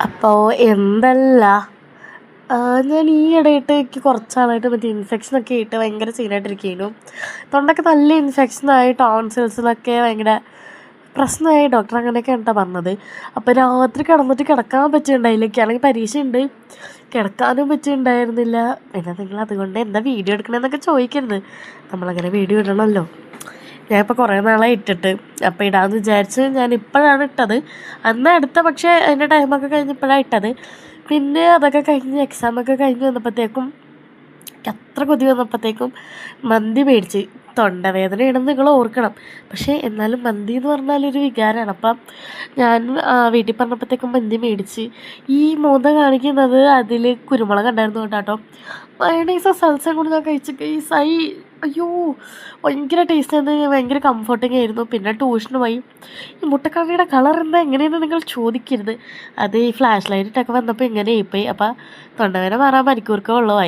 അപ്പോൾ എന്തല്ല ഞാൻ ഈ ഇടയായിട്ട് എനിക്ക് കുറച്ചാളായിട്ട് മറ്റേ ഇൻഫെക്ഷനൊക്കെ ആയിട്ട് ഭയങ്കര സീനായിട്ടിരിക്കുന്നു. തൊണ്ടൊക്കെ നല്ല ഇൻഫെക്ഷനായി ടോൺസിൽസിലൊക്കെ ഭയങ്കര പ്രശ്നമായി. ഡോക്ടർ അങ്ങനെയൊക്കെ എന്താ പറഞ്ഞത്. അപ്പോൾ രാത്രി കിടക്കാൻ പറ്റുന്നുണ്ടായില്ല. എനിക്കാണെങ്കിൽ പരീക്ഷയുണ്ട്, കിടക്കാനും പറ്റുന്നുണ്ടായിരുന്നില്ല. പിന്നെ നിങ്ങൾ അതുകൊണ്ട് എന്താ വീഡിയോ എടുക്കണമെന്നൊക്കെ ചോദിക്കരുത്, നമ്മളങ്ങനെ വീഡിയോ ഇടണമല്ലോ. ഞാനിപ്പോൾ കുറേ നാളായി ഇട്ടിട്ട്, അപ്പോൾ ഇടാമെന്ന് വിചാരിച്ച് ഞാൻ ഇപ്പോഴാണ് ഇട്ടത്. അന്ന് എടുത്ത, പക്ഷേ അതിൻ്റെ ടൈമൊക്കെ കഴിഞ്ഞപ്പോഴാണ് ഇട്ടത്. പിന്നെ അതൊക്കെ കഴിഞ്ഞ് എക്സാമൊക്കെ കഴിഞ്ഞ് വന്നപ്പോഴത്തേക്കും അത്ര കൊതി വന്നപ്പോഴത്തേക്കും മന്തി മേടിച്ച്. തൊണ്ടവേദനയാണെന്ന് നിങ്ങൾ ഓർക്കണം, പക്ഷേ എന്നാലും മന്തി എന്ന് പറഞ്ഞാലൊരു വികാരമാണ്. അപ്പം ഞാൻ വീട്ടിൽ പറഞ്ഞപ്പോഴത്തേക്കും മന്തി മേടിച്ച്. ഈ മോന്ത കാണിക്കുന്നത് അതിൽ കുരുമുളക് ഉണ്ടായിരുന്നു കേട്ടോ. മയണൈസോ സൽസയും കൂടി ഞാൻ കഴിച്ച് അയ്യോ ഭയങ്കര ടേസ്റ്റായിരുന്നു, ഭയങ്കര കംഫർട്ടിങ് ആയിരുന്നു. പിന്നെ ട്യൂഷന് പോയി. ഈ മുട്ടക്കറിയുടെ കളർ എന്താ എങ്ങനെയെന്ന് നിങ്ങൾ ചോദിക്കരുത്, അത് ഈ ഫ്ലാഷ് ലൈറ്റിട്ടൊക്കെ വന്നപ്പോൾ ഇങ്ങനെ ആയിപ്പോയി. അപ്പം തൊണ്ടവേദന മാറാൻ മണിക്കൂർക്ക് വെള്ളമായി.